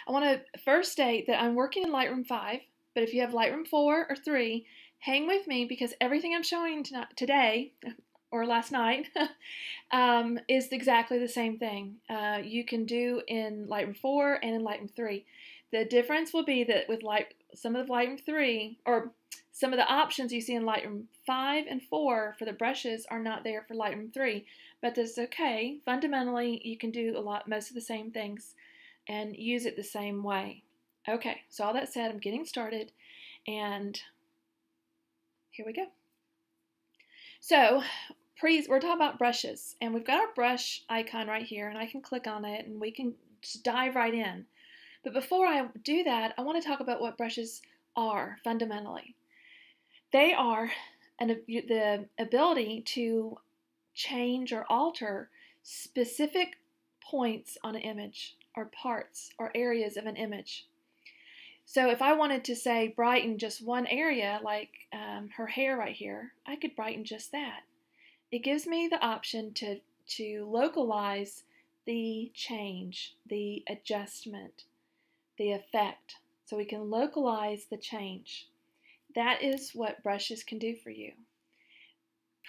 I want to first state that I'm working in Lightroom 5, but if you have Lightroom 4 or 3, hang with me because everything I'm showing today, or last night, is exactly the same thing. You can do in Lightroom 4 and in Lightroom 3. The difference will be that with some of the Lightroom 3, or some of the options you see in Lightroom 5 and 4 for the brushes are not there for Lightroom 3, but that's okay. Fundamentally, you can do most of the same things and use it the same way. Okay, so all that said, I'm getting started, and here we go. So, we're talking about brushes, and we've got our brush icon right here, and I can click on it, and we can just dive right in. But before I do that, I want to talk about what brushes are fundamentally. They are the ability to change or alter specific points on an image, or parts, or areas of an image. So if I wanted to say brighten just one area, like her hair right here, I could brighten just that. It gives me the option to localize the change, the adjustment, the effect. So we can localize the change. That is what brushes can do for you.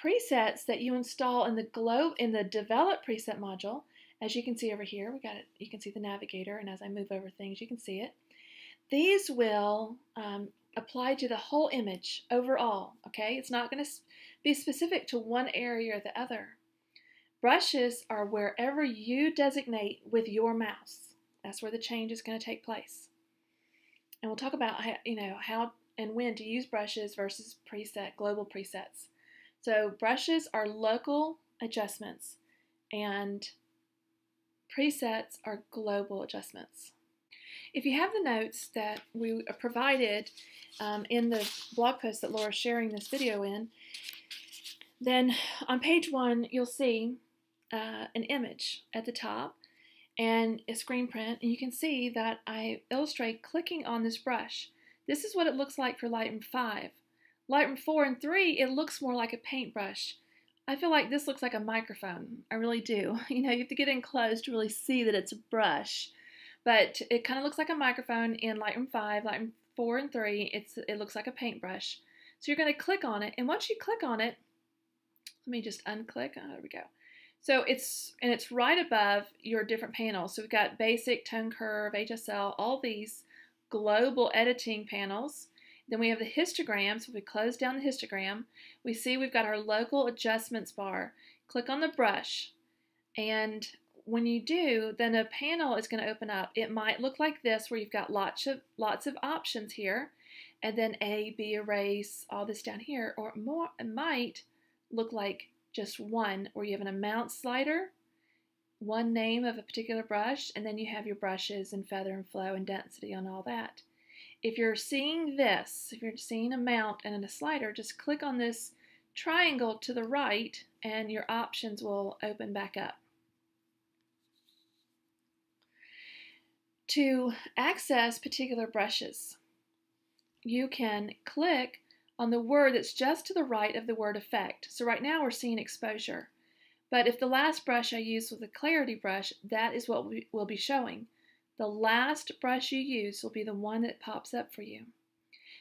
Presets that you install in the Develop Preset module, as you can see over here, you can see the navigator, and as I move over things, you can see it. These will apply to the whole image overall, okay? It's not going to be specific to one area or the other. Brushes are wherever you designate with your mouse. That's where the change is going to take place. And we'll talk about how and when to use brushes versus global presets. So brushes are local adjustments, and presets are global adjustments. If you have the notes that we provided in the blog post that Laura's sharing this video in, then on page 1 you'll see an image at the top and a screen print, and you can see that I illustrate clicking on this brush. This is what it looks like for Lightroom 5. Lightroom 4 and 3, it looks more like a paintbrush. I feel like this looks like a microphone. I really do. You have to get in close to really see that it's a brush. But it kind of looks like a microphone in Lightroom 5, Lightroom 4 and 3, it looks like a paintbrush. So you're going to click on it, and once you click on it, let me just unclick. Oh, there we go. So it's right above your different panels. So we've got Basic, Tone Curve, HSL, all these global editing panels. Then we have the histogram. So if we close down the histogram, we see we've got our local adjustments bar. Click on the brush, and when you do, then a panel is going to open up. It might look like this, where you've got lots of options here, and then A, B, erase, all this down here, or it might look like just one, where you have an amount slider, one name of a particular brush, and then you have your brushes and feather and flow and density on all that. If you're seeing this, if you're seeing amount and a slider, just click on this triangle to the right, and your options will open back up. To access particular brushes, you can click on the word that's just to the right of the word effect. So right now we're seeing exposure. But if the last brush I used was a clarity brush, that is what we will be showing. The last brush you use will be the one that pops up for you.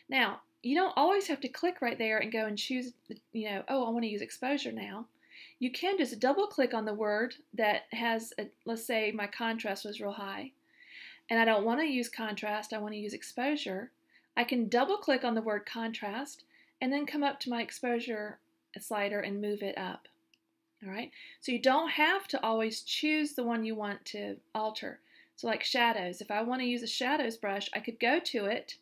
Now, you don't always have to click right there and go and choose, oh, I want to use exposure now. You can just double click on the word that has, let's say my contrast was real high, and I don't want to use contrast, I want to use exposure. I can double click on the word contrast and then come up to my exposure slider and move it up. All right, so you don't have to always choose the one you want to alter. So like shadows, if I want to use a shadows brush, I could go to it,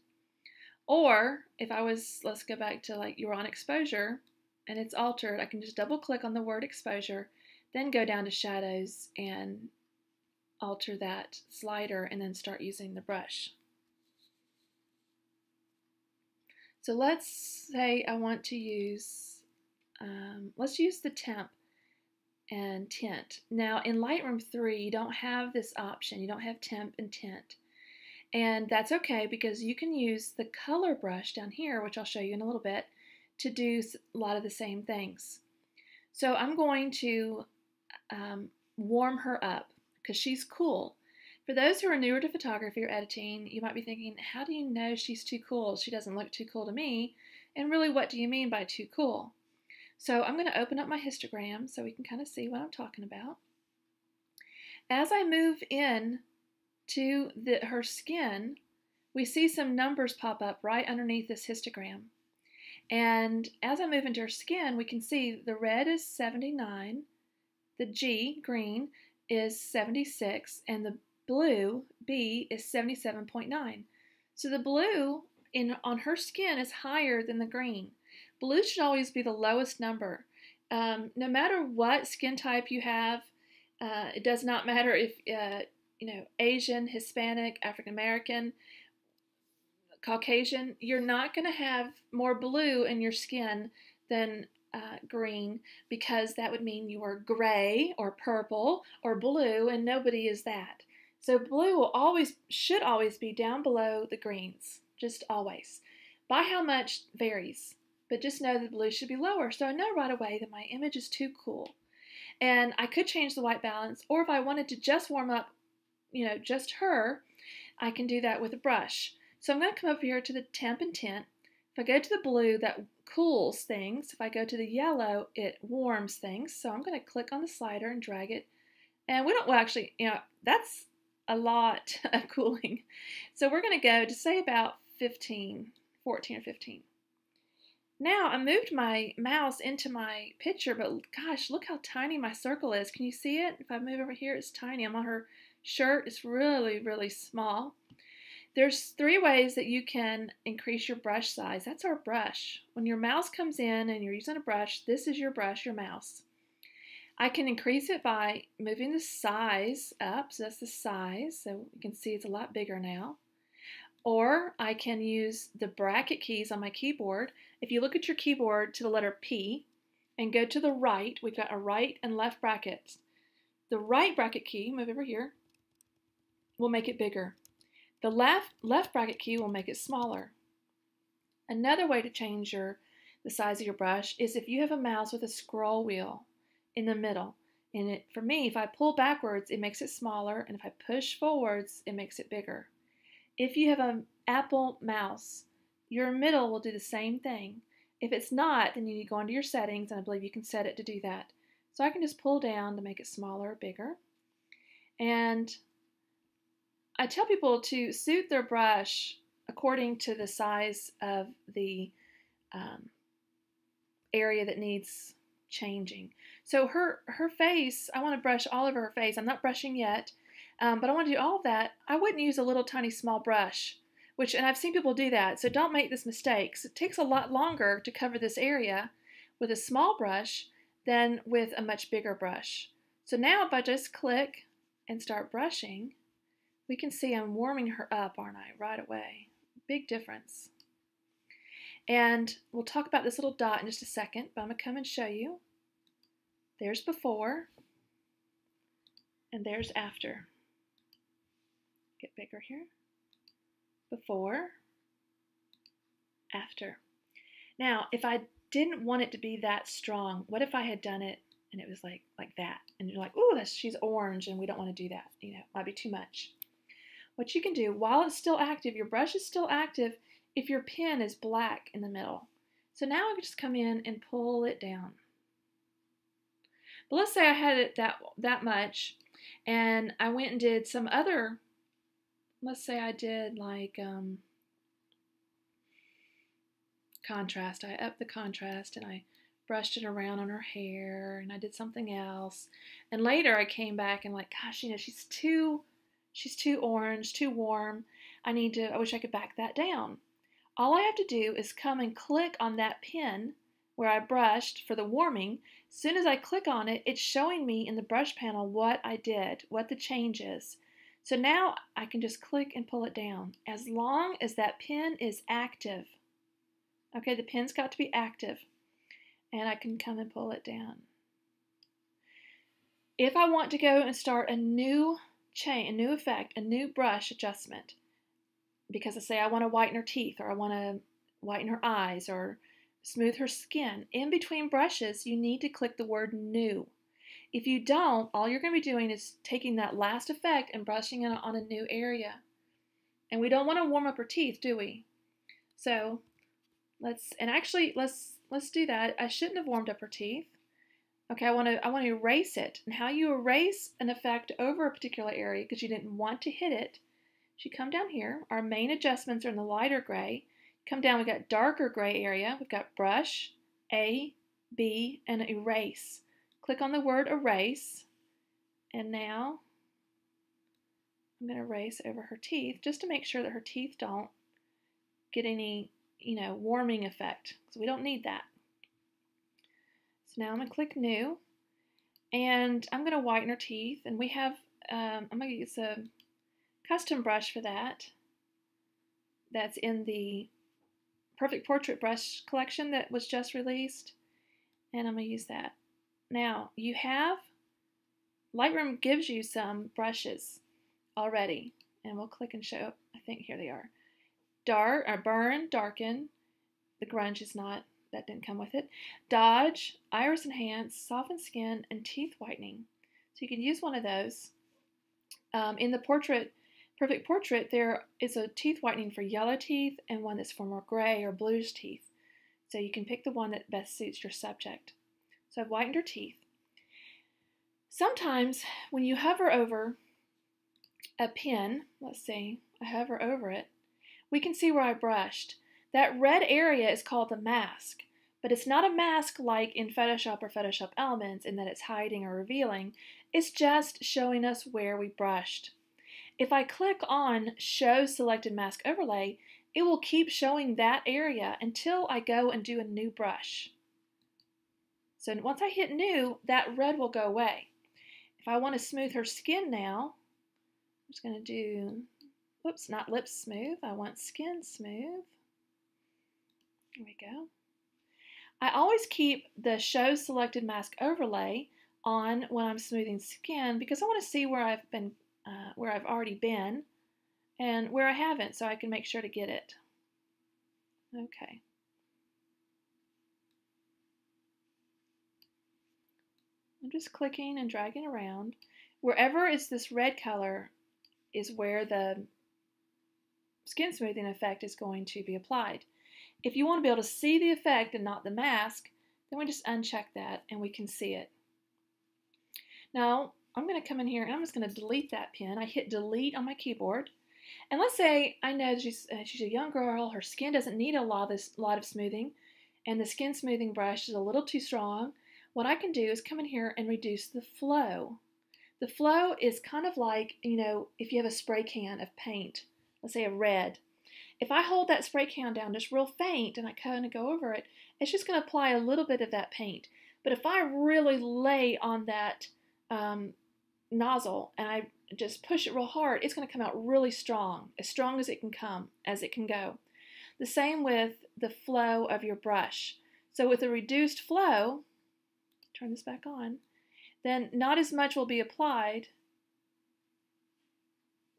or if I was, let's go back to like you're on exposure and it's altered, I can just double click on the word exposure, then go down to shadows and alter that slider and then start using the brush. So let's say I want to use, let's use the Temp and Tint. Now in Lightroom 3, you don't have this option. You don't have Temp Intent. And that's okay, because you can use the color brush down here, which I'll show you in a little bit, to do a lot of the same things. So I'm going to warm her up because she's cool. For those who are newer to photography or editing, you might be thinking, how do you know she's too cool? She doesn't look too cool to me. And really, what do you mean by too cool? So I'm going to open up my histogram so we can kind of see what I'm talking about. As I move in to her skin, we see some numbers pop up right underneath this histogram. And as I move into her skin, we can see the red is 79, the G, green, is 76, and the blue, B, is 77.9. So the blue on her skin is higher than the green. Blue should always be the lowest number. No matter what skin type you have, it does not matter if, Asian, Hispanic, African American, Caucasian, you're not going to have more blue in your skin than green, because that would mean you are gray or purple or blue, and nobody is that. So blue should always be down below the greens, just always. By how much varies, but just know that blue should be lower. So I know right away that my image is too cool. And I could change the white balance, or if I wanted to just warm up, just her, I can do that with a brush. So I'm going to come up here to the Temp Intent. If I go to the blue, that cools things. If I go to the yellow, it warms things. So I'm going to click on the slider and drag it. And we don't, well, actually, that's a lot of cooling. So we're going to go to, say, about 14 or 15. Now I moved my mouse into my picture, but gosh, look how tiny my circle is. Can you see it? If I move over here, it's tiny. I'm on her shirt. It's really, really small. There's 3 ways that you can increase your brush size. That's our brush. When your mouse comes in and you're using a brush, this is your brush, your mouse. I can increase it by moving the size up. So that's the size. So you can see it's a lot bigger now. Or I can use the bracket keys on my keyboard. If you look at your keyboard to the letter P and go to the right, we've got a right and left brackets. The right bracket key, move over here, will make it bigger. The left bracket key will make it smaller. Another way to change the size of your brush is if you have a mouse with a scroll wheel in the middle. And for me, if I pull backwards, it makes it smaller, and if I push forwards, it makes it bigger. If you have an Apple mouse, your middle will do the same thing. If it's not, then you need to go into your settings, and I believe you can set it to do that. So I can just pull down to make it smaller or bigger. And I tell people to suit their brush according to the size of the area that needs changing. So her face, I want to brush all over her face. I'm not brushing yet, but I want to do all of that. I wouldn't use a little tiny small brush, and I've seen people do that, so don't make this mistake. It takes a lot longer to cover this area with a small brush than with a much bigger brush. So now if I just click and start brushing, we can see I'm warming her up, aren't I, right away. Big difference. And we'll talk about this little dot in just a second, but I'm going to come and show you. There's before, and there's after. Get bigger here. Before, after. Now, if I didn't want it to be that strong, what if I had done it and it was like that? And you're like, ooh, she's orange, and we don't want to do that. It might be too much. What you can do, while it's still active, your brush is still active if your pen is black in the middle. So now I can just come in and pull it down. But let's say I had it that much, and I went and did some other, let's say I did like contrast. I upped the contrast and I brushed it around on her hair, and I did something else. And later I came back and like, gosh, she's too orange, too warm. I wish I could back that down. All I have to do is come and click on that pin where I brushed for the warming. As soon as I click on it, it's showing me in the brush panel what I did, what the change is. So now I can just click and pull it down as long as that pin is active. Okay, the pin's got to be active, and I can come and pull it down. If I want to go and start a new effect, a new brush adjustment, because I say I want to whiten her teeth, or I want to whiten her eyes, or smooth her skin, in between brushes, you need to click the word new. If you don't, all you're going to be doing is taking that last effect and brushing it on a new area. And we don't want to warm up her teeth, do we? So let's do that. I shouldn't have warmed up her teeth. Okay, I want to erase it. And how you erase an effect over a particular area because you didn't want to hit it, you come down here. Our main adjustments are in the lighter gray. Come down, we've got darker gray area. We've got brush, A, B, and erase. Click on the word erase. And now I'm going to erase over her teeth just to make sure that her teeth don't get any, warming effect. So we don't need that. So now I'm going to click New, and I'm going to whiten her teeth, and we have, I'm going to use a custom brush for that. That's in the Perfect Portrait brush collection that was just released, and I'm going to use that. Now, Lightroom gives you some brushes already, and we'll click and show, I think here they are. Burn, darken, the grunge is not, that didn't come with it. Dodge, iris enhance, soften skin, and teeth whitening. So you can use one of those. In the Perfect Portrait, there is a teeth whitening for yellow teeth and one that's for more gray or blues teeth. So you can pick the one that best suits your subject. So I've whitened her teeth. Sometimes when you hover over a pin, let's see, I hover over it, we can see where I brushed. That red area is called the mask, but it's not a mask like in Photoshop or Photoshop Elements in that it's hiding or revealing. It's just showing us where we brushed. If I click on Show Selected Mask Overlay, it will keep showing that area until I go and do a new brush. So once I hit New, that red will go away. If I want to smooth her skin now, I'm just going to do, whoops, not lips smooth, I want skin smooth. There we go. I always keep the Show Selected Mask Overlay on when I'm smoothing skin because I want to see where I've already been and where I haven't, so I can make sure to get it. Okay. I'm just clicking and dragging around. Wherever is this red color is where the skin smoothing effect is going to be applied. If you want to be able to see the effect and not the mask, then we just uncheck that and we can see it. Now, I'm going to come in here and I'm just going to delete that pin. I hit delete on my keyboard. And let's say I know she's a young girl, her skin doesn't need a lot of smoothing, and the skin smoothing brush is a little too strong. What I can do is come in here and reduce the flow. The flow is kind of like, if you have a spray can of paint, let's say a red. If I hold that spray can down just real faint and I kind of go over it, it's just going to apply a little bit of that paint. But if I really lay on that nozzle and I just push it real hard, it's going to come out really strong as it can go. The same with the flow of your brush. So with a reduced flow, turn this back on, then not as much will be applied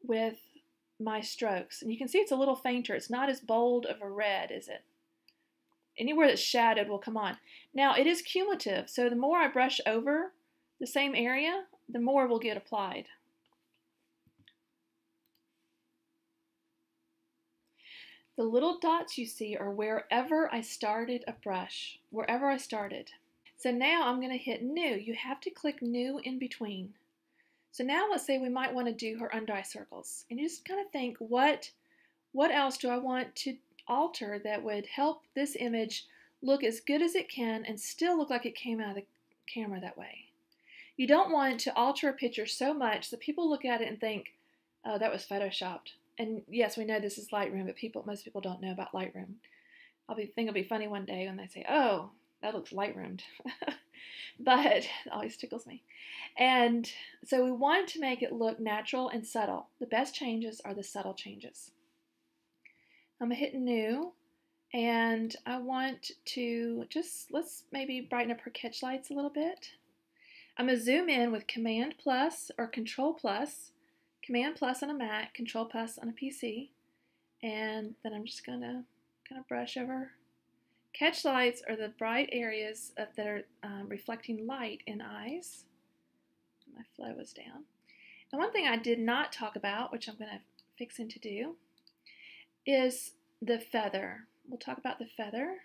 with my strokes. And you can see it's a little fainter. It's not as bold of a red, is it? Anywhere that's shadowed will come on. Now, it is cumulative, so the more I brush over the same area, the more will get applied. The little dots you see are wherever I started a brush, wherever I started. So now I'm going to hit New. You have to click New in between. So now let's say we might want to do her under eye circles. And you just kind of think, what else do I want to alter that would help this image look as good as it can and still look like it came out of the camera that way? You don't want to alter a picture so much that people look at it and think, oh, that was photoshopped. And yes, we know this is Lightroom, but most people don't know about Lightroom. I think it'll be funny one day when they say, oh, that looks Lightroomed. But it always tickles me. And so we want to make it look natural and subtle. The best changes are the subtle changes. I'm going to hit New, and I want to let's maybe brighten up her catch lights a little bit. I'm going to zoom in with Command plus or Control plus. Command plus on a Mac, Control plus on a PC, and then I'm just going to kind of brush over. Catch lights are the bright areas that are reflecting light in eyes. My flow was down. And one thing I did not talk about, which I'm going to fix in to do, is the feather. We'll talk about the feather.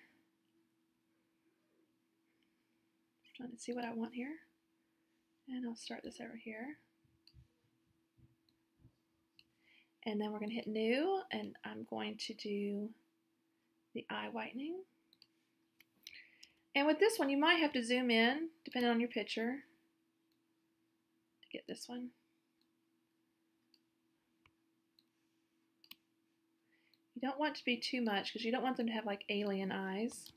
I'm trying to see what I want here. And I'll start this over here. And then we're going to hit New, and I'm going to do the eye whitening. And with this one, you might have to zoom in, depending on your picture, to get this one. You don't want to be too much because you don't want them to have like alien eyes.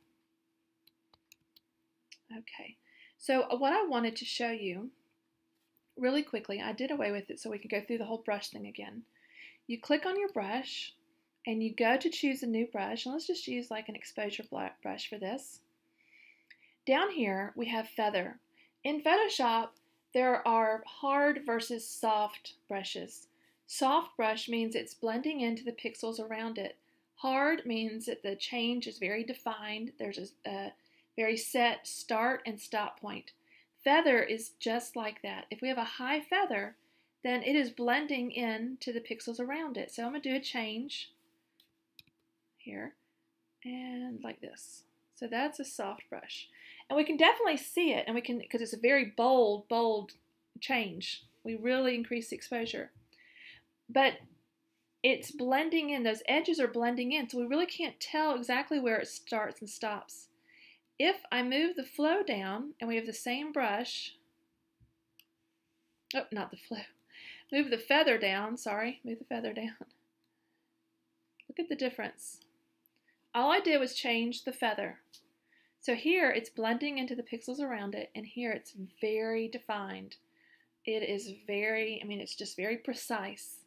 Okay, so what I wanted to show you really quickly, I did away with it so we could go through the whole brush thing again. You click on your brush and you go to choose a new brush, and let's just use like an exposure brush for this. Down here we have feather. In Photoshop there are hard versus soft brushes. Soft brush means it's blending into the pixels around it. Hard means that the change is very defined. There's a very set start and stop point. Feather is just like that. If we have a high feather, then it is blending in to the pixels around it. So I'm going to do a change here and like this. So that's a soft brush. And we can definitely see it, and we can, because it's a very bold change. We really increase the exposure. But it's blending in, those edges are blending in, so we really can't tell exactly where it starts and stops. If I move the flow down, and we have the same brush, oh, not the flow, move the feather down, move the feather down. Look at the difference. All I did was change the feather. So here it's blending into the pixels around it, and here it's very defined. It is very, it's just very precise.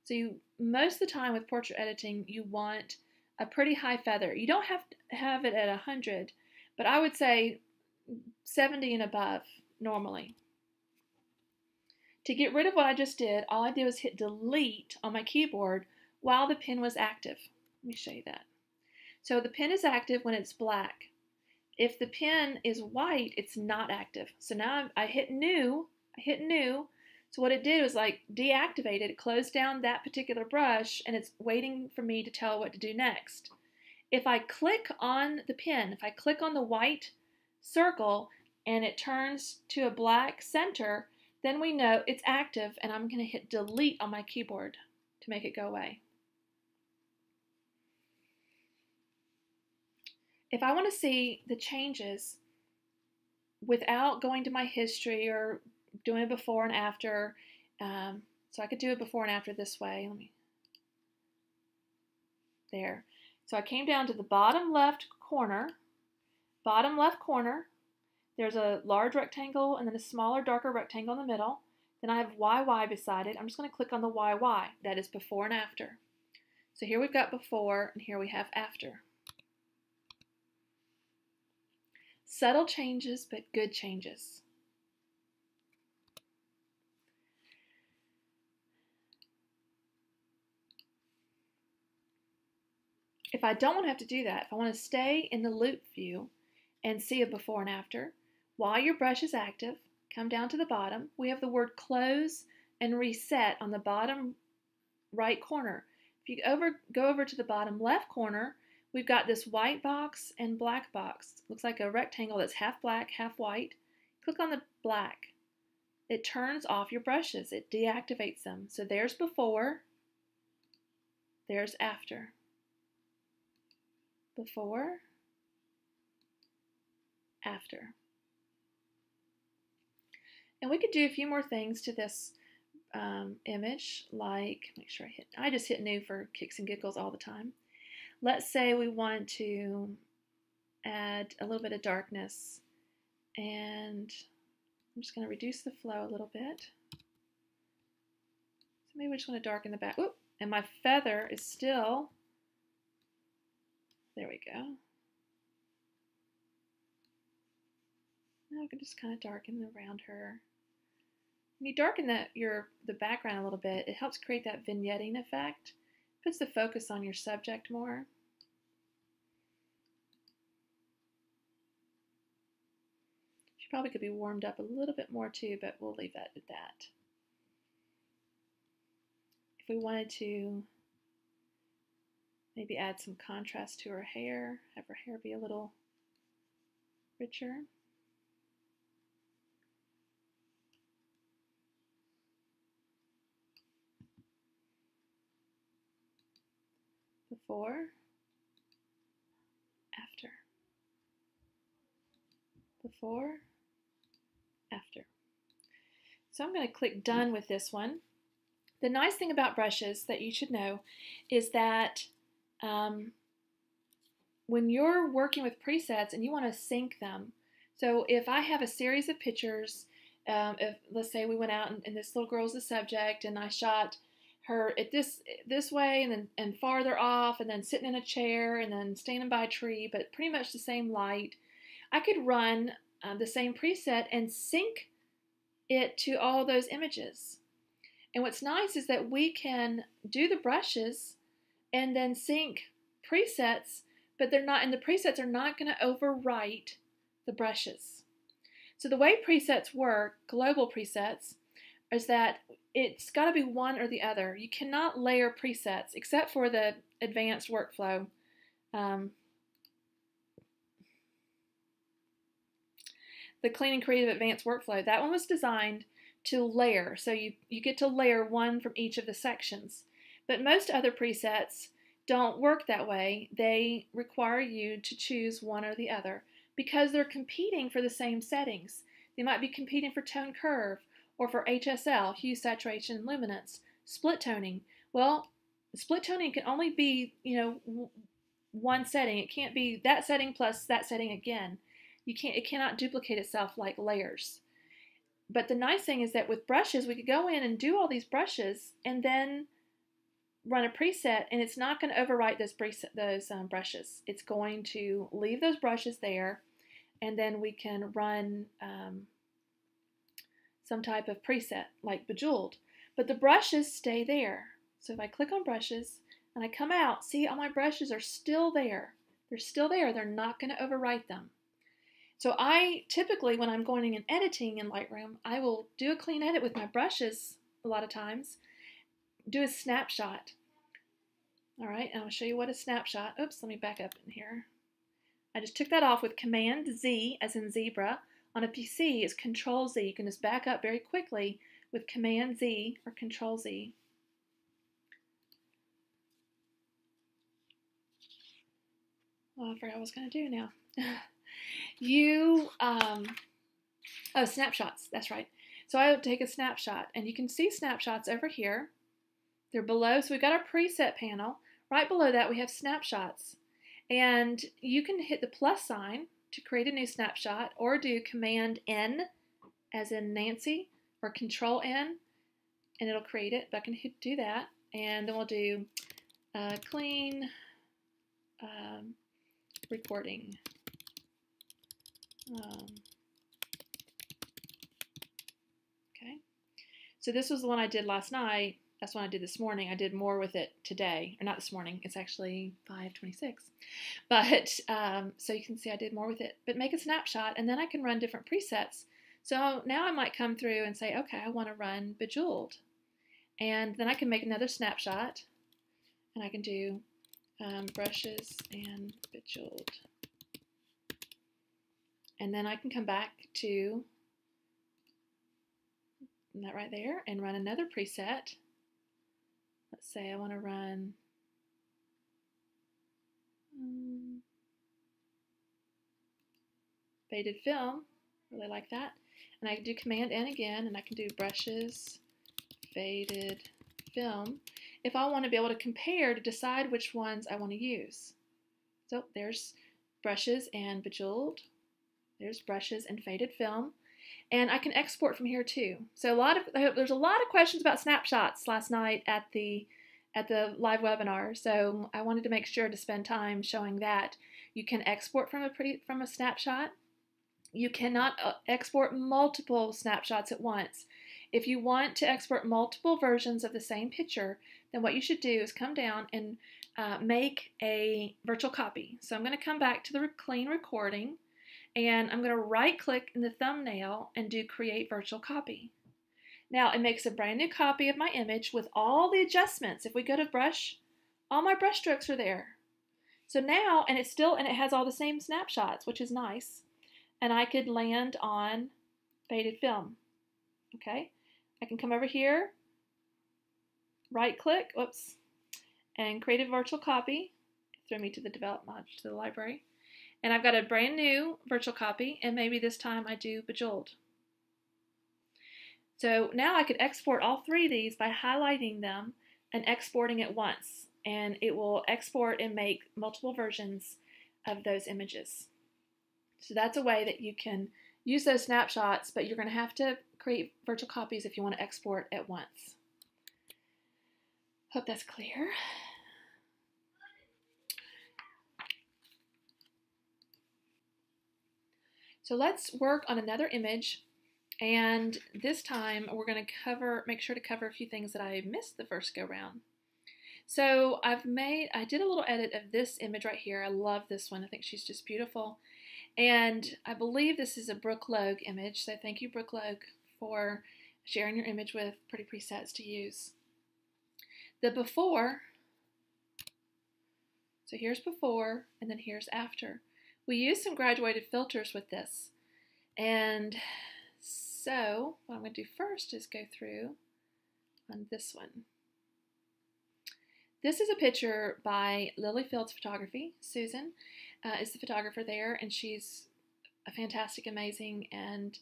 So most of the time with portrait editing, you want a pretty high feather. You don't have to have it at 100, but I would say 70 and above normally. To get rid of what I just did, all I did was hit delete on my keyboard while the pen was active. Let me show you that. So the pen is active when it's black. If the pen is white, it's not active. So now I hit new. So what it did was like deactivated, it closed down that particular brush, and it's waiting for me to tell what to do next. If I click on the pen, if I click on the white circle and it turns to a black center, then we know it's active, and I'm going to hit delete on my keyboard to make it go away. If I want to see the changes without going to my history or doing it before and after, so I could do it before and after this way. There. So I came down to the bottom left corner. There's a large rectangle and then a smaller, darker rectangle in the middle. Then I have YY beside it. I'm just going to click on the YY. That is before and after. So here we've got before, and here we have after. Subtle changes, but good changes. If I don't want to have to do that, if I want to stay in the loop view and see a before and after, while your brush is active, come down to the bottom. We have the word close and reset on the bottom right corner. If you go over to the bottom left corner, we've got this white box and black box. Looks like a rectangle that's half black, half white. Click on the black. It turns off your brushes. It deactivates them. So there's before, there's after. Before, after. And we could do a few more things to this image, like, make sure I just hit new for kicks and giggles all the time. Let's say we want to add a little bit of darkness, and I'm just going to reduce the flow a little bit. So maybe we just want to darken the back. Oop, and my feather is still, there we go. Now I can just kind of darken around her. When you darken the background a little bit, it helps create that vignetting effect. Puts the focus on your subject more. If She probably could be warmed up a little bit more too, but we'll leave that at that. If we wanted to maybe add some contrast to her hair, have her hair be a little richer. Before, after. Before, after. So I'm going to click done with this one. The nice thing about brushes that you should know is that when you're working with presets and you want to sync them, so if I have a series of pictures, if let's say we went out and this little girl's the subject and I shot her at this way and farther off and then sitting in a chair and then standing by a tree, but pretty much the same light, I could run the same preset and sync it to all those images. And what's nice is that we can do the brushes and then sync presets, but they're not, and the presets are not going to overwrite the brushes. So the way presets work, global presets, is that it's got to be one or the other. You cannot layer presets except for the advanced workflow. The Clean and Creative Advanced Workflow, that one was designed to layer. So you get to layer one from each of the sections. But most other presets don't work that way. They require you to choose one or the other because they're competing for the same settings. They might be competing for tone curve or for HSL, hue, saturation, luminance, split toning. Well, split toning can only be, one setting. It can't be that setting plus that setting again. It cannot duplicate itself like layers. But the nice thing is that with brushes, we could go in and do all these brushes and then run a preset, and it's not going to overwrite those brushes. It's going to leave those brushes there, and then we can run some type of preset like Bejeweled. But the brushes stay there. So if I click on brushes and I come out, see all my brushes are still there. They're still there. They're not going to overwrite them. So I typically, when I'm going and editing in Lightroom, I will do a clean edit with my brushes a lot of times, do a snapshot. All right, and I'll show you what a snapshot. Oops, let me back up in here. I just took that off with Command Z, as in zebra. On a PC, it's Control Z. You can just back up very quickly with Command Z or Control Z. Oh, I forgot what I was going to do now. Oh, snapshots, that's right. So I would take a snapshot, and you can see snapshots over here. They're below, so we've got our preset panel. Right below that, we have snapshots. And you can hit the plus sign to create a new snapshot, or do Command N, as in Nancy, or Control N, and it'll create it. But I can do that, and then we'll do clean recording. Okay, so this was the one I did last night. That's one I did this morning. I did more with it today, or not this morning. It's actually 5:26. But so you can see I did more with it. But make a snapshot, and then I can run different presets. So now I might come through and say, okay, I want to run Bejeweled, and then I can make another snapshot, and I can do brushes and Bejeweled. And then I can come back to that right there and run another preset. Let's say I want to run faded film. Really like that. And I can do Command N again, and I can do brushes, faded film, if I want to be able to compare to decide which ones I want to use. So there's brushes and Bejeweled. There's brushes and faded film. And I can export from here too. So there's a lot of questions about snapshots last night at the live webinar. So I wanted to make sure to spend time showing that you can export from a snapshot. You cannot export multiple snapshots at once. If you want to export multiple versions of the same picture, then what you should do is come down and make a virtual copy. So I'm going to come back to the clean recording, And I'm going to right click in the thumbnail and do create virtual copy. Now it makes a brand new copy of my image with all the adjustments. If we go to brush, all my brush strokes are there. So now, and it has all the same snapshots, which is nice. And I could land on faded film. Okay, I can come over here, right click, whoops, and create a virtual copy. Throw me to the develop module, to the library. And I've got a brand new virtual copy, and maybe this time I do Bejeweled. So now I could export all three of these by highlighting them and exporting at once. And it will export and make multiple versions of those images. So that's a way that you can use those snapshots, but you're going to have to create virtual copies if you want to export at once. Hope that's clear. So let's work on another image, and this time we're going to make sure to cover a few things that I missed the first go round. So I did a little edit of this image right here. I love this one. I think she's just beautiful. And I believe this is a Brooke Logue image, so thank you, Brooke Logue, for sharing your image with pretty presets to use. The before, so here's before, and then here's after. We use some graduated filters with this. And so what I'm going to do first is go through on this one. This is a picture by Lily Fields Photography. Susan is the photographer there, and she's a fantastic, amazing, and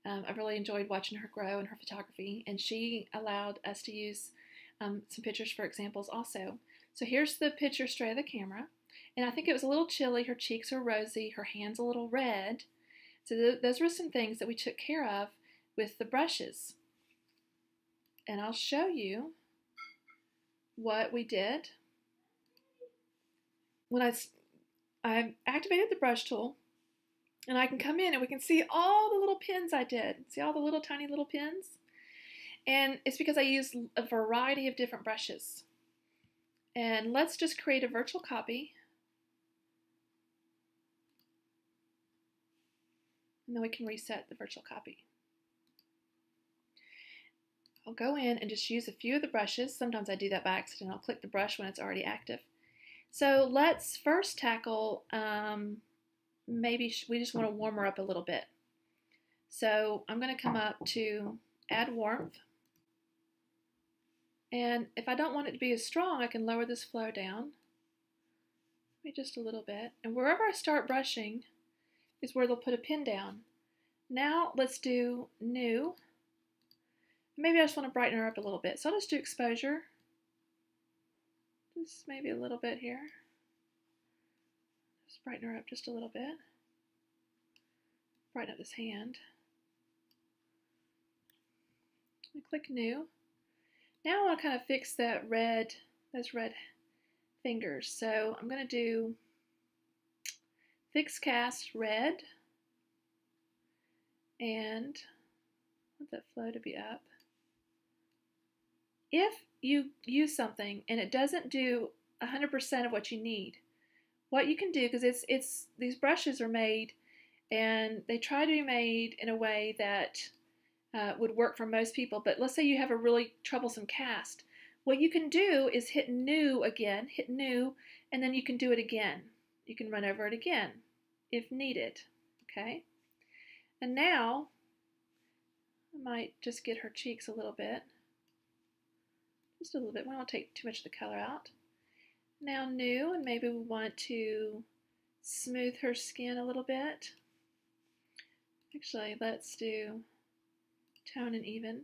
I've really enjoyed watching her grow in her photography, and she allowed us to use some pictures for examples also. So here's the picture straight of the camera, and I think it was a little chilly. Her cheeks are rosy, her hand's a little red. So those were some things that we took care of with the brushes. And I'll show you what we did. When I activated the brush tool, and I can come in and we can see all the little pins I did. See all the little tiny little pins? And it's because I used a variety of different brushes. And let's just create a virtual copy. And then we can reset the virtual copy. I'll go in and just use a few of the brushes. Sometimes I do that by accident. I'll click the brush when it's already active. So let's first tackle, maybe we just want to warm her up a little bit. So I'm going to come up to add warmth. And if I don't want it to be as strong, I can lower this flow down. Maybe just a little bit. And wherever I start brushing is where they'll put a pin down. Now let's do new. Maybe I just want to brighten her up a little bit. So I'll just do exposure. Just maybe a little bit here. Just brighten her up just a little bit. Brighten up this hand. And click new. Now I want to kind of fix those red fingers. So I'm going to do fix cast red. And I want that flow to be up. If you use something and it doesn't do 100% of what you need, what you can do, because these brushes are made and they try to be made in a way that would work for most people, but let's say you have a really troublesome cast. What you can do is hit new again, hit new, and then you can do it again. You can run over it again if needed, okay? And now I might just get her cheeks a little bit. Just a little bit. We don't take too much of the color out. Now new, and maybe we want to smooth her skin a little bit. Actually, let's do tone and even.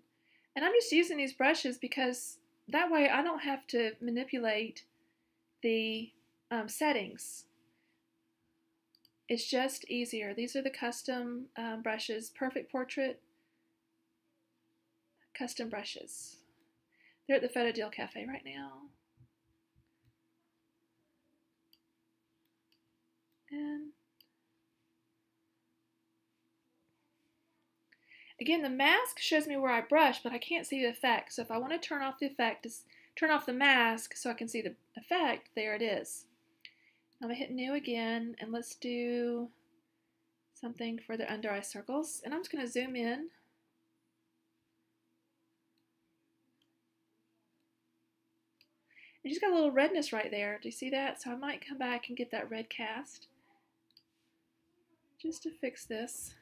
And I'm just using these brushes because that way I don't have to manipulate the settings. It's just easier. These are the custom brushes, Perfect Portrait custom brushes. They're at the Photo Deal Cafe right now. And again, the mask shows me where I brush, but I can't see the effect. So if I want to turn off the effect, just turn off the mask so I can see the effect. There it is. I'm going to hit new again, and let's do something for the under eye circles. And I'm just going to zoom in. You just got a little redness right there. Do you see that? So I might come back and get that red cast just to fix this.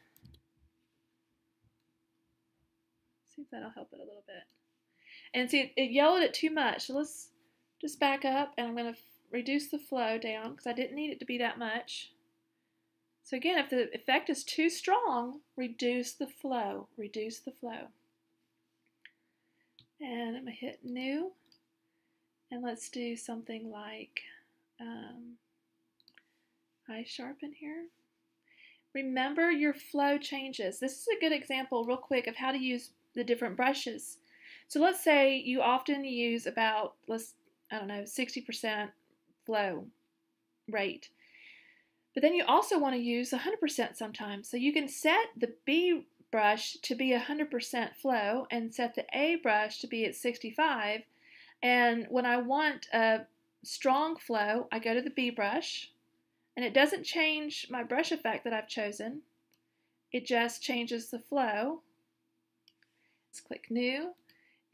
See if that'll help it a little bit. And see, it yellowed it too much. So let's just back up, and I'm going to reduce the flow down because I didn't need it to be that much. So again, if the effect is too strong, reduce the flow. Reduce the flow. And I'm going to hit New. And let's do something like eye sharpen here. Remember your flow changes. This is a good example real quick of how to use the different brushes. So let's say you often use about, I don't know, 60% flow rate. But then you also want to use 100% sometimes. So you can set the B brush to be 100% flow and set the A brush to be at 65. And when I want a strong flow, I go to the B brush, and it doesn't change my brush effect that I've chosen. It just changes the flow. Let's click New,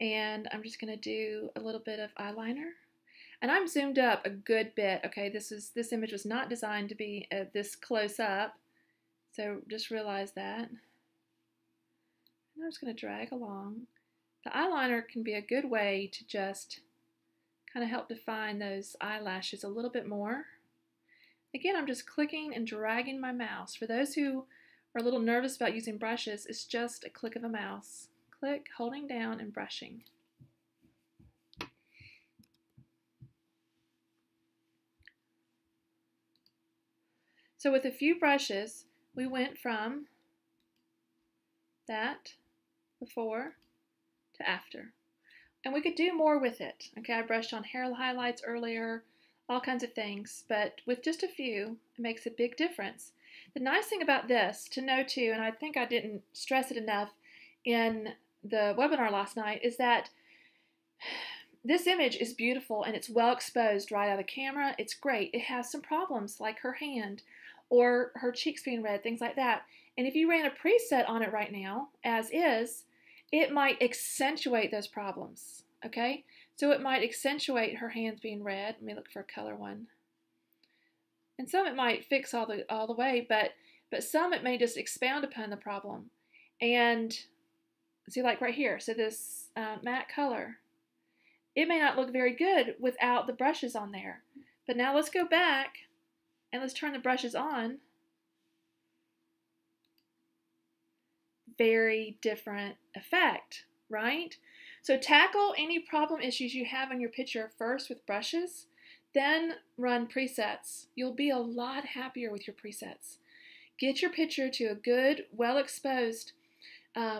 and I'm just going to do a little bit of eyeliner. And I'm zoomed up a good bit. Okay, this image was not designed to be this close up, so just realize that. And I'm just going to drag along. The eyeliner can be a good way to just kind of help define those eyelashes a little bit more. Again, I'm just clicking and dragging my mouse. For those who are a little nervous about using brushes, it's just a click of a mouse. Click, holding down, and brushing. So with a few brushes, we went from that before to after. And we could do more with it. Okay, I brushed on hair highlights earlier, all kinds of things, but with just a few, it makes a big difference. The nice thing about this to know too, and I think I didn't stress it enough in the webinar last night, is that this image is beautiful and it's well exposed right out of the camera. It's great. It has some problems like her hand or her cheeks being red, things like that. And if you ran a preset on it right now, as is, it might accentuate those problems, okay? So it might accentuate her hands being red. Let me look for a color one. And some it might fix all the way, but some it may just expound upon the problem. And see, like right here, so this matte color, it may not look very good without the brushes on there. But now let's go back and let's turn the brushes on. Very different effect, right? So tackle any problem issues you have in your picture first with brushes, then run presets. You'll be a lot happier with your presets. Get your picture to a good, well-exposed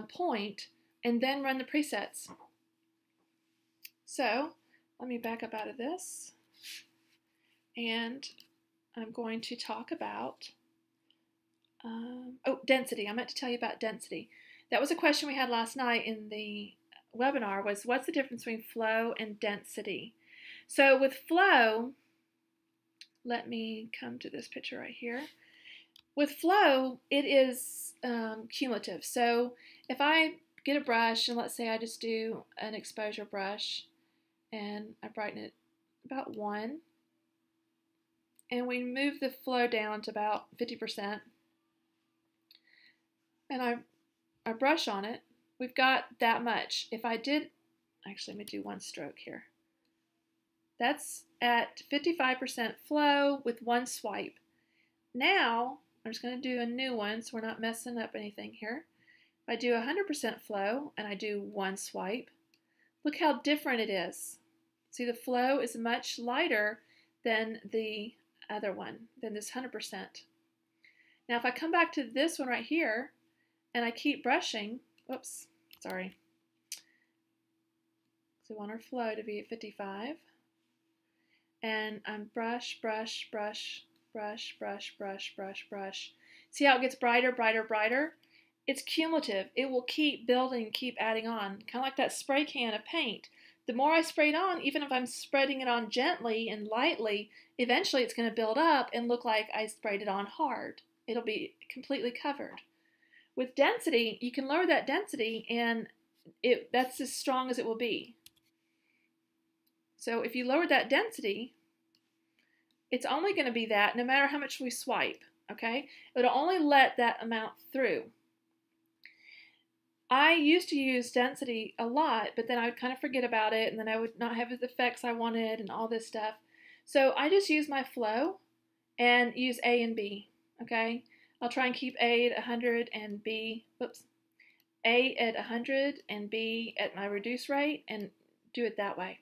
point, and then run the presets. So let me back up out of this, and I'm going to talk about density. I meant to tell you about density. That was a question we had last night in the webinar, was what's the difference between flow and density? So with flow, let me come to this picture right here. With flow, it is cumulative. So if I get a brush, and let's say I just do an exposure brush, and I brighten it about 1, and we move the flow down to about 50%, and I brush on it, we've got that much. If I did, actually let me do one stroke here. That's at 55% flow with 1 swipe. Now, I'm just going to do a new one so we're not messing up anything here. If I do 100% flow and I do 1 swipe, look how different it is. See, the flow is much lighter than the other one, than this 100%. Now, if I come back to this one right here, and I keep brushing, whoops, sorry. So we want our flow to be at 55. And I'm brush, brush, brush, brush, brush, brush, brush, brush. See how it gets brighter, brighter, brighter? It's cumulative. It will keep building, keep adding on, kind of like that spray can of paint. The more I spray it on, even if I'm spreading it on gently and lightly, eventually it's going to build up and look like I sprayed it on hard. It'll be completely covered. With density, you can lower that density and that's as strong as it will be. So if you lower that density, it's only going to be that no matter how much we swipe, okay? It'll only let that amount through. I used to use density a lot, but then I would kind of forget about it, and then I would not have the effects I wanted and all this stuff. So I just use my flow and use A and B, okay? I'll try and keep A at 100 and B, A at 100 and B at my reduce rate, and do it that way.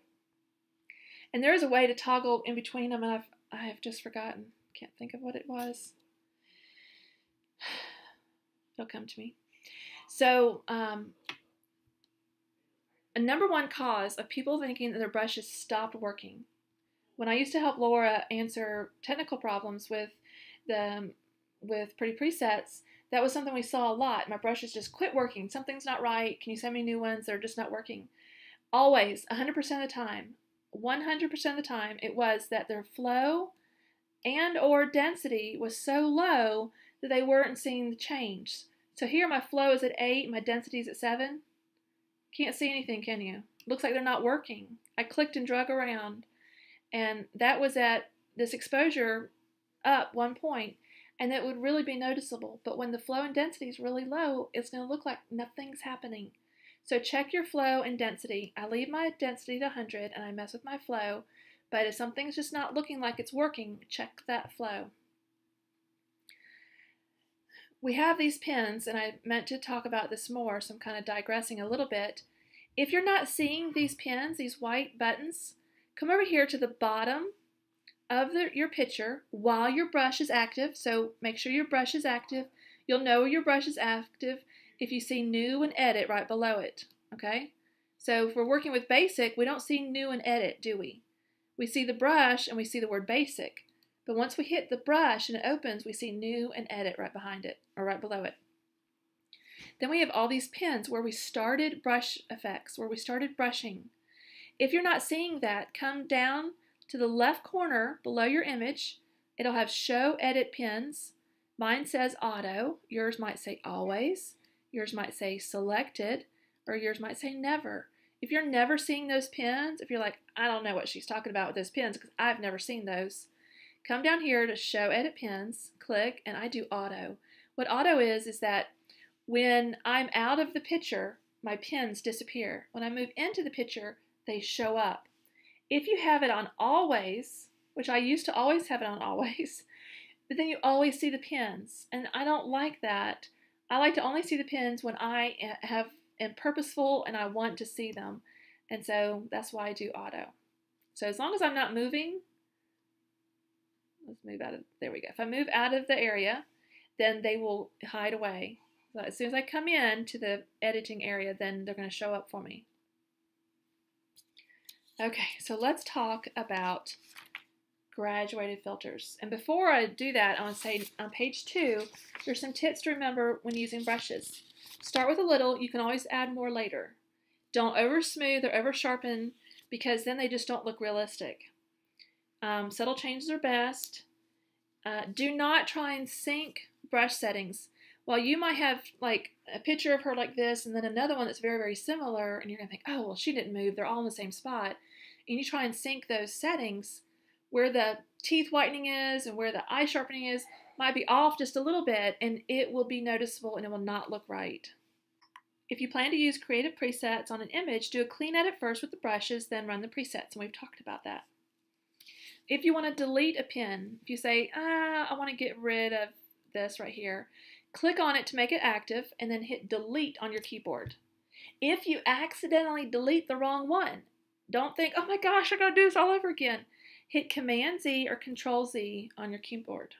And there is a way to toggle in between them, and I have just forgotten. Can't think of what it was. It'll come to me. So, a number one cause of people thinking that their brushes stopped working. When I used to help Laura answer technical problems with Pretty Presets, that was something we saw a lot. My brushes just quit working. Something's not right. Can you send me new ones? They're just not working. Always, 100% of the time, 100% of the time, it was that their flow and or density was so low that they weren't seeing the change. So here my flow is at 8, my density is at 7. Can't see anything, can you? Looks like they're not working. I clicked and drug around, and that was at this exposure up 1 point, and that would really be noticeable. But when the flow and density is really low, it's going to look like nothing's happening. So check your flow and density. I leave my density to 100, and I mess with my flow. But if something's just not looking like it's working, check that flow. We have these pins, and I meant to talk about this more, so I'm kind of digressing a little bit. If you're not seeing these pins, these white buttons, come over here to the bottom of your picture while your brush is active. So make sure your brush is active. You'll know your brush is active if you see New and Edit right below it, okay? So if we're working with Basic, we don't see New and Edit, do we? We see the brush and we see the word Basic. But once we hit the brush and it opens, we see New and Edit right behind it, or right below it. Then we have all these pins where we started brush effects, where we started brushing. If you're not seeing that, come down to the left corner below your image. It'll have Show Edit Pins. Mine says Auto. Yours might say Always. Yours might say Selected. Or yours might say Never. If you're never seeing those pins, if you're like, I don't know what she's talking about with those pins because I've never seen those, come down here to Show Edit Pins, click, and I do Auto. What Auto is that when I'm out of the picture, my pins disappear. When I move into the picture, they show up. If you have it on Always, which I used to always have it on Always, but then you always see the pins, and I don't like that. I like to only see the pins when I am purposeful and I want to see them, and so that's why I do Auto. So as long as I'm not moving, let's move out of, there we go. If I move out of the area, then they will hide away. So as soon as I come in to the editing area, then they're going to show up for me. Okay, so let's talk about graduated filters. And before I do that, I want to say on page 2, there's some tips to remember when using brushes. Start with a little. You can always add more later. Don't over smooth or over sharpen because then they just don't look realistic. Subtle changes are best. Do not try and sync brush settings. While you might have like a picture of her like this and then another one that's very, very similar, and you're going to think, oh, well, she didn't move. They're all in the same spot. And you try and sync those settings where the teeth whitening is and where the eye sharpening is might be off just a little bit, and it will be noticeable and it will not look right. If you plan to use creative presets on an image, do a clean edit first with the brushes, then run the presets, and we've talked about that. If you want to delete a pin, if you say, I want to get rid of this right here, click on it to make it active and then hit delete on your keyboard. If you accidentally delete the wrong one, don't think, oh my gosh, I gotta do this all over again. Hit Command Z or Control Z on your keyboard.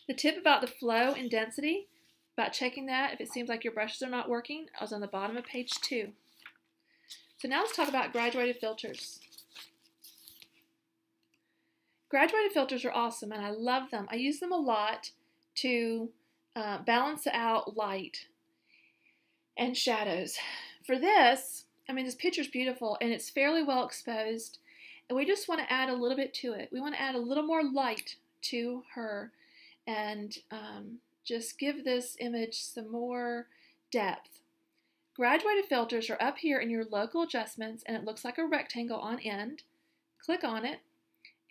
The tip about the flow and density, about checking that if it seems like your brushes are not working, I was on the bottom of page 2. So now let's talk about graduated filters. Graduated filters are awesome and I love them. I use them a lot to balance out light and shadows. For this, I mean, this picture's beautiful and it's fairly well exposed, and we just want to add a little bit to it. We want to add a little more light to her and just give this image some more depth. Graduated filters are up here in your local adjustments, and it looks like a rectangle on end. Click on it,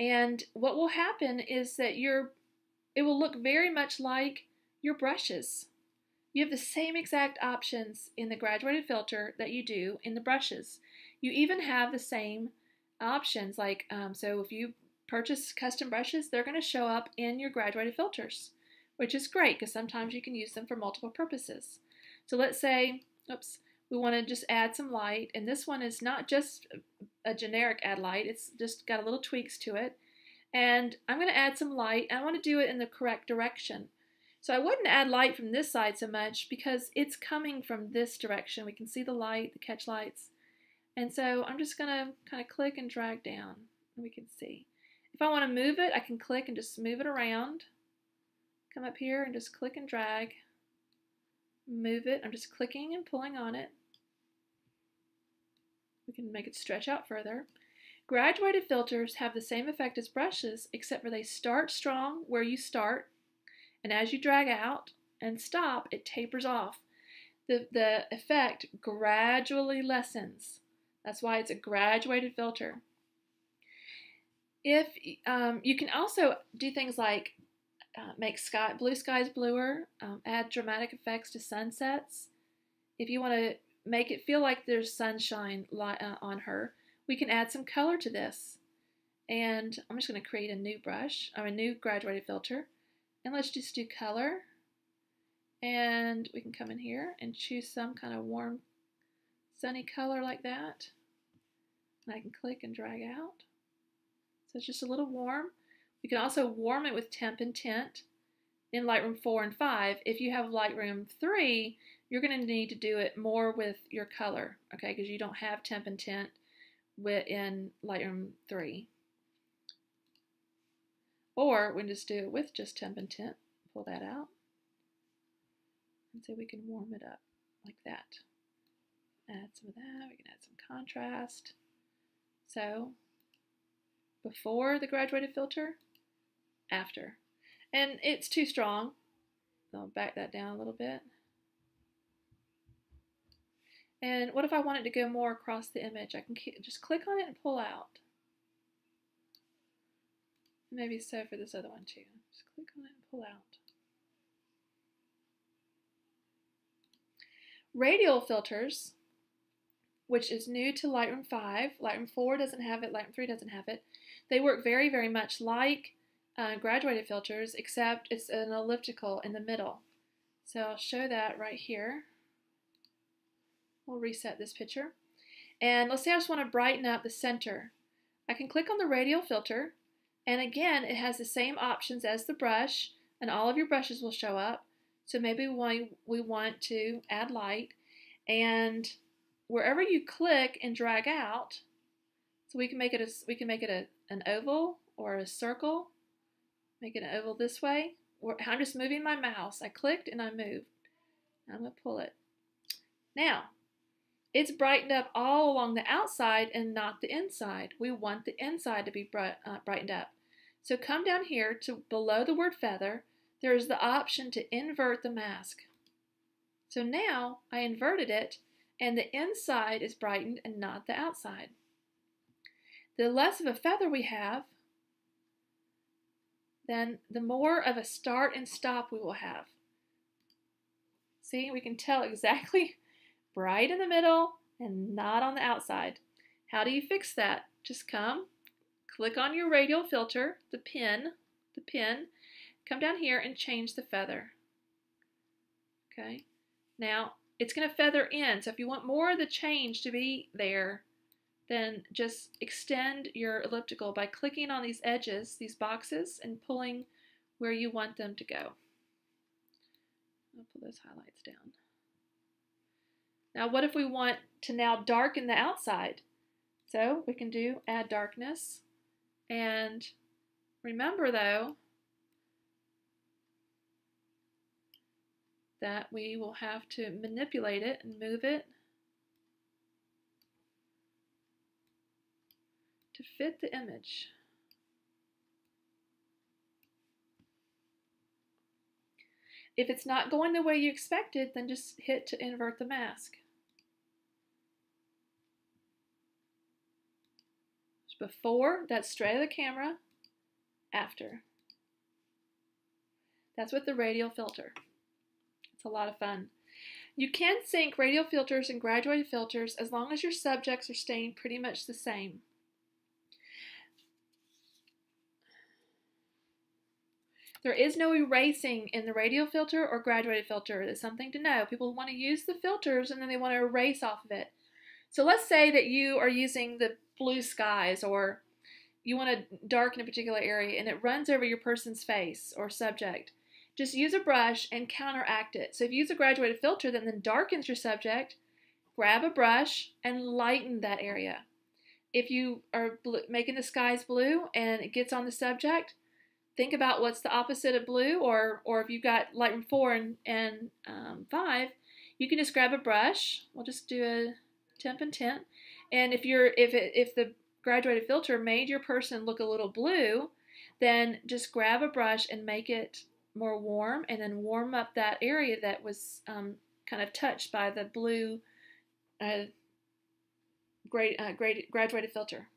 and what will happen is that it will look very much like your brushes. You have the same exact options in the graduated filter that you do in the brushes. You even have the same options, like so if you purchase custom brushes, they're going to show up in your graduated filters, which is great because sometimes you can use them for multiple purposes. So let's say, oops, we want to just add some light, and this one is not just a generic add light, it's just got a little tweaks to it. And I'm going to add some light, and I want to do it in the correct direction. So I wouldn't add light from this side so much because it's coming from this direction. We can see the light, the catch lights. And so I'm just going to kind of click and drag down, and we can see. If I want to move it, I can click and just move it around. Come up here and just click and drag. Move it. I'm just clicking and pulling on it. We can make it stretch out further. Graduated filters have the same effect as brushes, except for they start strong where you start, and as you drag out and stop, it tapers off. The effect gradually lessens. That's why it's a graduated filter. If you can also do things like make blue skies bluer, add dramatic effects to sunsets. If you want to make it feel like there's sunshine on her, we can add some color to this. And I'm just going to create a new graduated filter. And let's just do color. And we can come in here and choose some kind of warm, sunny color like that. And I can click and drag out. So it's just a little warm. We can also warm it with Temp Intent in Lightroom 4 and 5. If you have Lightroom 3, you're going to need to do it more with your color, okay, because you don't have Temp Intent in Lightroom 3. Or we can just do it with just Temp Intent. Pull that out. And so we can warm it up like that. Add some of that. We can add some contrast. So before the graduated filter, after. And it's too strong. I'll back that down a little bit. And what if I want it to go more across the image? I can just click on it and pull out. Maybe so for this other one too. Just click on it and pull out. Radial filters, which is new to Lightroom 5. Lightroom 4 doesn't have it, Lightroom 3 doesn't have it. They work very, very much like graduated filters, except it's an elliptical in the middle. So I'll show that right here. We'll reset this picture. And let's say I just want to brighten up the center. I can click on the radial filter, and again, it has the same options as the brush, and all of your brushes will show up. So maybe we want to add light, and wherever you click and drag out, so we can make it an oval or a circle. Make it an oval this way. I'm just moving my mouse. I clicked and I moved. I'm going to pull it. Now, it's brightened up all along the outside and not the inside. We want the inside to be brightened up. So come down here to below the word feather. There's the option to invert the mask. So now I inverted it, and the inside is brightened and not the outside. The less of a feather we have, then the more of a start and stop we will have. See, we can tell exactly bright in the middle and not on the outside. How do you fix that? Just click on your radial filter, the pin, come down here and change the feather. Okay, now it's going to feather in, so if you want more of the change to be there, then just extend your elliptical by clicking on these edges, these boxes, and pulling where you want them to go. I'll pull those highlights down. Now what if we want to now darken the outside? So we can do add darkness, and remember though that we will have to manipulate it and move it to fit the image. If it's not going the way you expected, then just hit to invert the mask. Before, that's straight of the camera. After. That's with the radial filter. It's a lot of fun. You can sync radial filters and graduated filters as long as your subjects are staying pretty much the same. There is no erasing in the radial filter or graduated filter. That's something to know. People want to use the filters and then they want to erase off of it. So let's say that you are using the blue skies, or you want to darken a particular area and it runs over your person's face or subject. Just use a brush and counteract it. So if you use a graduated filter that then darkens your subject, grab a brush and lighten that area. If you are making the skies blue and it gets on the subject, think about what's the opposite of blue, or if you've got Lightroom 4 and 5, you can just grab a brush. We'll just do a Temp Intent. And if the graduated filter made your person look a little blue, then just grab a brush and make it more warm, and then warm up that area that was kind of touched by the blue graduated filter.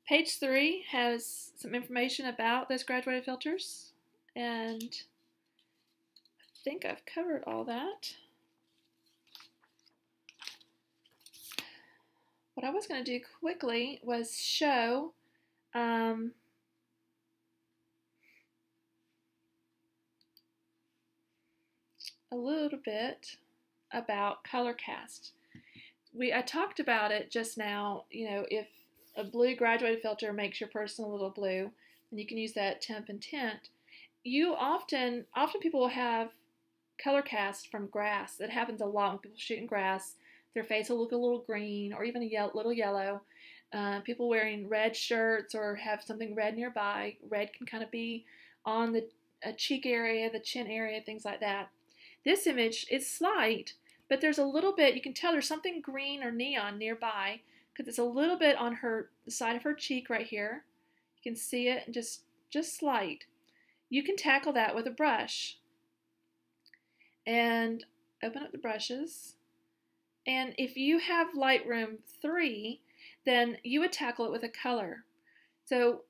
Page 3 has some information about those graduated filters, and I think I've covered all that. What I was going to do quickly was show a little bit about color cast. I talked about it just now. You know, if a blue graduated filter makes your person a little blue, then you can use that Temp Intent. You often people will have color cast from grass. That happens a lot when people shooting grass. Their face will look a little green or even a little yellow. People wearing red shirts or have something red nearby. Red can kind of be on the cheek area, the chin area, things like that. This image is slight, but there's a little bit, you can tell there's something green or neon nearby because it's a little bit on the side of her cheek right here. You can see it, and just slight. You can tackle that with a brush. And open up the brushes. And if you have Lightroom 3, then you would tackle it with a color. So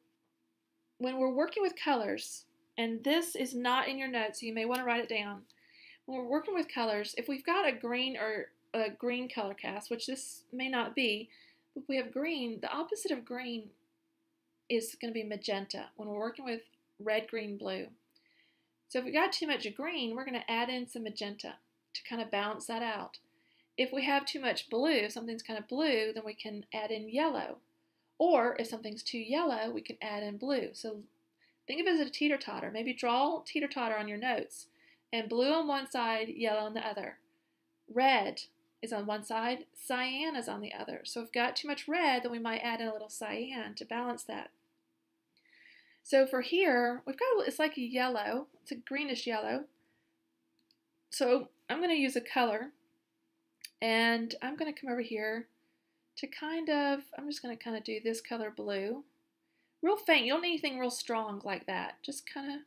when we're working with colors, and this is not in your notes, so you may want to write it down. When we're working with colors, if we've got a green or a green color cast, which this may not be, but if we have green, the opposite of green is going to be magenta when we're working with red, green, blue. So if we got too much green, we're going to add in some magenta to kind of balance that out. If we have too much blue, if something's kind of blue, then we can add in yellow. Or if something's too yellow, we can add in blue. So think of it as a teeter-totter. Maybe draw teeter-totter on your notes. And blue on one side, yellow on the other. Red is on one side, cyan is on the other. So if we've got too much red, then we might add in a little cyan to balance that. So for here, we've got, it's like a yellow. It's a greenish yellow. So I'm going to use a color. And I'm going to come over here to I'm just going to kind of do this color blue. Real faint. You don't need anything real strong like that. Just kind of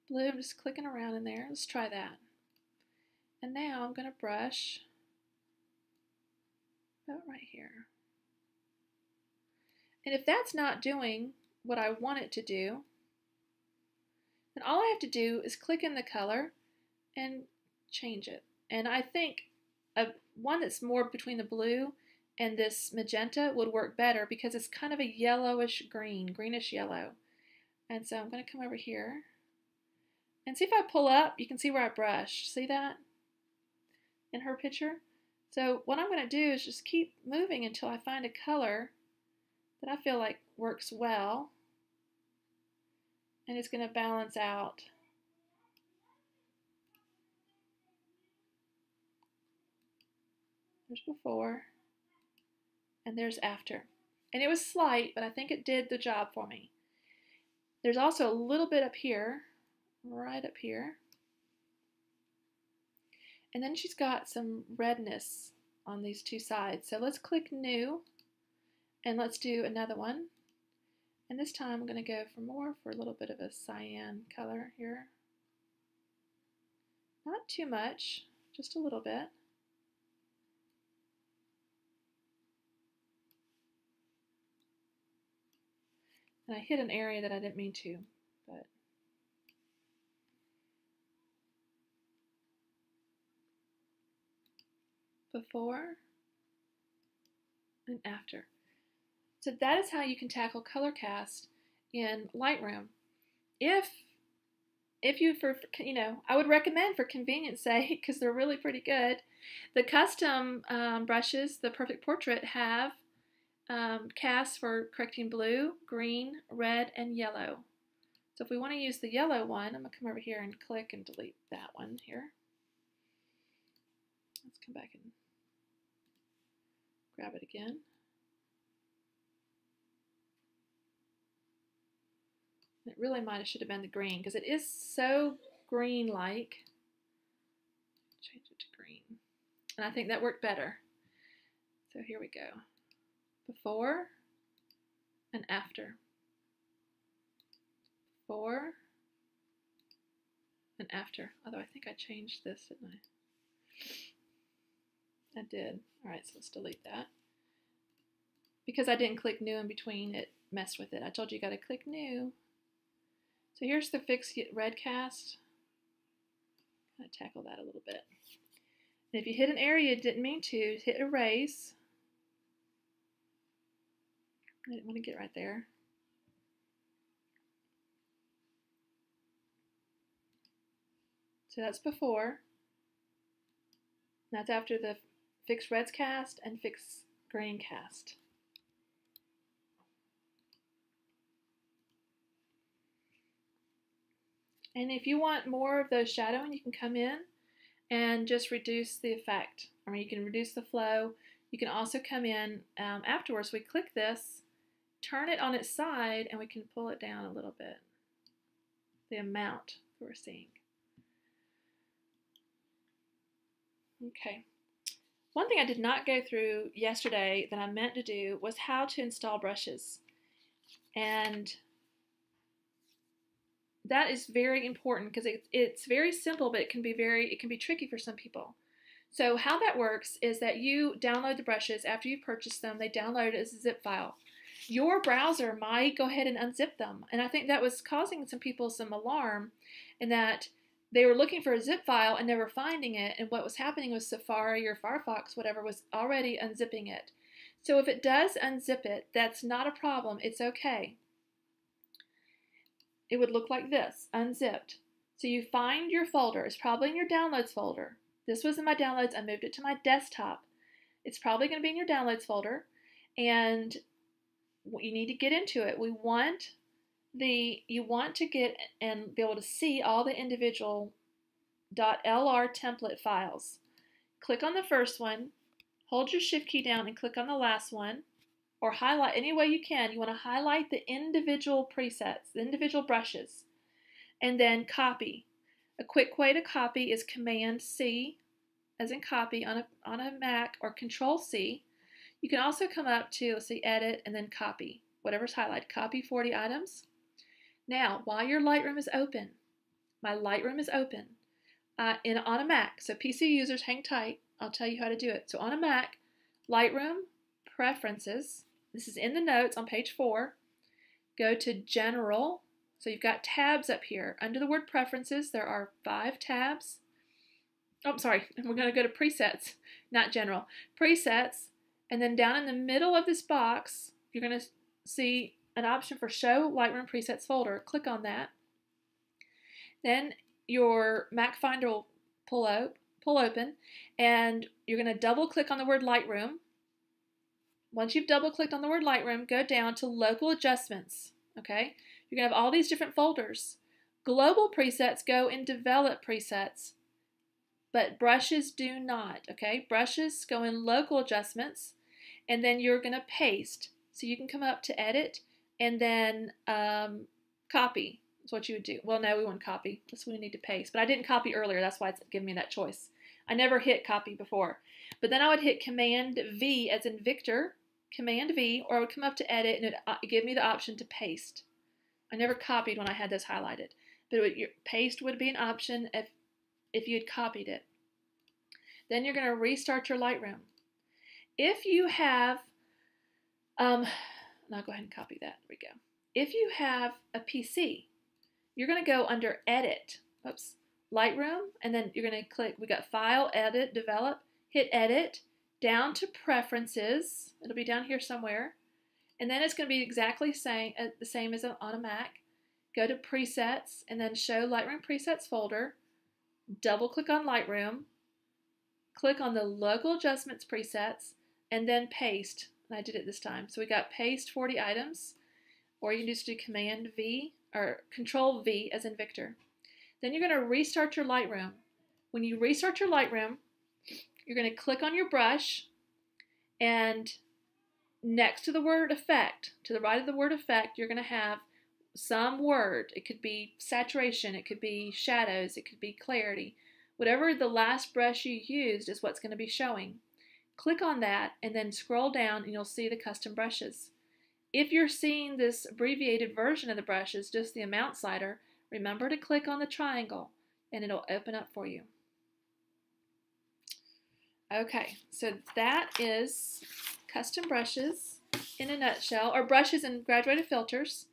blue. I'm just clicking around in there. Let's try that. And now I'm going to brush about right here. And if that's not doing what I want it to do, then all I have to do is click in the color and change it. And I think one that's more between the blue and this magenta would work better because it's kind of a yellowish green, greenish yellow. And so I'm going to come over here and see if I pull up, you can see where I brush. See that in her picture? So what I'm going to do is just keep moving until I find a color that I feel like works well. And it's going to balance out. There's before, and there's after. And it was slight, but I think it did the job for me. There's also a little bit up here, right up here. And then she's got some redness on these two sides. So let's click New, and let's do another one. And this time I'm going to go for a little bit of a cyan color here. Not too much, just a little bit. And I hit an area that I didn't mean to, but before and after. So that is how you can tackle color cast in Lightroom. If you, I would recommend for convenience sake, because they're really pretty good, the custom brushes, the Perfect Portrait, have casts for correcting blue, green, red, and yellow. So if we want to use the yellow one, I'm going to come over here and click and delete that one here. Let's come back and grab it again. It really should have been the green, because it is so green-like. Change it to green. And I think that worked better. So here we go. Before and after. Before and after. Although I think I changed this, didn't I? I did. Alright, so let's delete that. Because I didn't click new in between, it messed with it. I told you got to click new. So here's the fixed red cast. I'm going to tackle that a little bit. And if you hit an area you didn't mean to, hit erase. I didn't want to get right there. So that's before. That's after the fixed reds cast and fixed green cast. And if you want more of those shadowing, you can come in and just reduce the effect. I mean, you can reduce the flow. You can also come in afterwards. We click this, turn it on its side, and we can pull it down a little bit. The amount that we're seeing. Okay. One thing I did not go through yesterday that I meant to do was how to install brushes. And that is very important because it's very simple, but it can be tricky for some people. So how that works is that you download the brushes after you purchase them. They download it as a zip file. Your browser might go ahead and unzip them, and I think that was causing some people some alarm in that they were looking for a zip file and never finding it, and what was happening was Safari or Firefox, whatever, was already unzipping it. So if it does unzip it, that's not a problem. It's okay. It would look like this, unzipped. So you find your folder. It's probably in your downloads folder. This was in my downloads. I moved it to my desktop. It's probably going to be in your downloads folder, and you need to get into it. You want to get and be able to see all the individual .lr template files. Click on the first one, hold your shift key down and click on the last one, or highlight any way you can. You want to highlight the individual presets, the individual brushes, and then copy. A quick way to copy is Command C, as in copy on a Mac, or Control C. You can also come up to, let's see, Edit, and then Copy. Whatever's highlighted. Copy 40 items. Now, while your Lightroom is open, my Lightroom is open on a Mac. So PC users, hang tight. I'll tell you how to do it. So on a Mac, Lightroom, Preferences. This is in the notes on page 4. Go to General. So you've got tabs up here. Under the word Preferences, there are 5 tabs. Oh, I'm sorry. We're going to go to Presets, not General. Presets. And then down in the middle of this box, you're going to see an option for Show Lightroom Presets folder. Click on that. Then your Mac Finder will pull open, and you're going to double click on the word Lightroom. Once you've double clicked on the word Lightroom, go down to Local Adjustments. Okay? You're going to have all these different folders. Global presets go in Develop Presets, but brushes do not. Okay? Brushes go in Local Adjustments, and then you're going to paste. So you can come up to Edit and then Copy. That's what you would do. Well, no, we wouldn't copy. That's what we need to paste. But I didn't copy earlier. That's why it's giving me that choice. I never hit copy before. But then I would hit Command V as in Victor, Command V, or I would come up to edit and it would give me the option to paste. I never copied when I had those highlighted, but your paste would be an option if you had copied it. Then you're going to restart your Lightroom. If you have, now go ahead and copy that. There we go. If you have a PC, you're going to go under Edit, Lightroom, and then you're going to click, we got File, Edit, Develop, hit Edit, down to Preferences. It'll be down here somewhere. And then it's going to be exactly the same as on a Mac. Go to Presets, and then Show Lightroom Presets folder. Double click on Lightroom. Click on the Local Adjustments presets, and then Paste. And I did it this time. So we got Paste 40 items, or you can just do Command V, or Control V as in Victor. Then you're going to restart your Lightroom. When you restart your Lightroom, you're going to click on your brush, and next to the word Effect, to the right of the word Effect, you're going to have some word. It could be saturation, it could be shadows, it could be clarity. Whatever the last brush you used is what's going to be showing. Click on that and then scroll down and you'll see the custom brushes. If you're seeing this abbreviated version of the brushes, just the amount slider, remember to click on the triangle and it'll open up for you. Okay, so that is custom brushes in a nutshell, or brushes and graduated filters.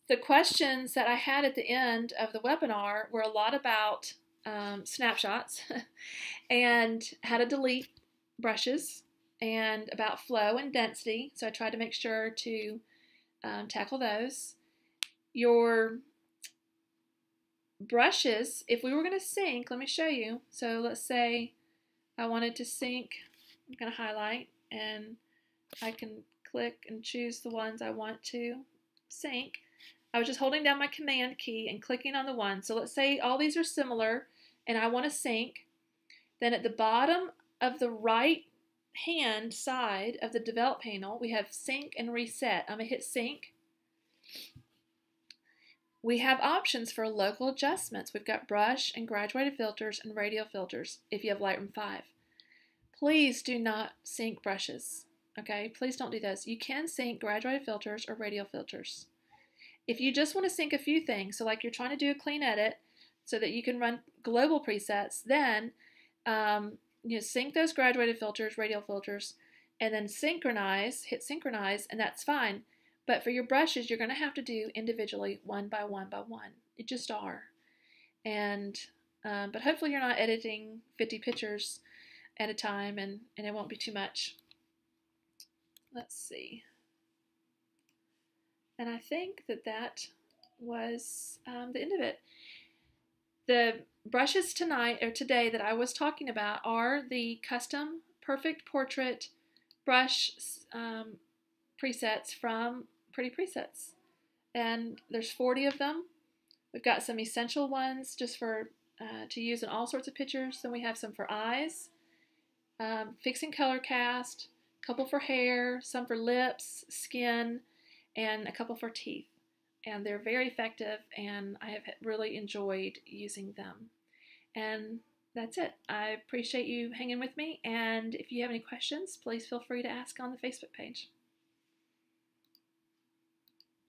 The questions that I had at the end of the webinar were a lot about snapshots and how to delete brushes and about flow and density. So I tried to make sure to tackle those. Your brushes, if we were going to sync, let me show you. So let's say I wanted to sync. I'm going to highlight and I can click and choose the ones I want to sync. I was just holding down my Command key and clicking on the one. So let's say all these are similar and I want to sync. Then at the bottom of the right hand side of the Develop panel, we have Sync and Reset. I'm going to hit Sync. We have options for local adjustments. We've got Brush and Graduated Filters and Radial Filters if you have Lightroom 5. Please do not sync brushes. Okay, please don't do those. You can sync Graduated Filters or Radial Filters. If you just want to sync a few things, so like you're trying to do a clean edit so that you can run global presets, then sync those graduated filters, radial filters, and then synchronize, hit synchronize, and that's fine. But for your brushes, you're going to have to do individually one by one by one. You just are. And but hopefully you're not editing 50 pictures at a time and it won't be too much. Let's see. And I think that was the end of it. The brushes today that I was talking about are the custom perfect portrait brush presets from Pretty Presets. And there's 40 of them. We've got some essential ones just for to use in all sorts of pictures. Then we have some for eyes, fixing color cast, a couple for hair, some for lips, skin, and a couple for teeth. And they're very effective, and I have really enjoyed using them. And that's it. I appreciate you hanging with me, and if you have any questions, please feel free to ask on the Facebook page.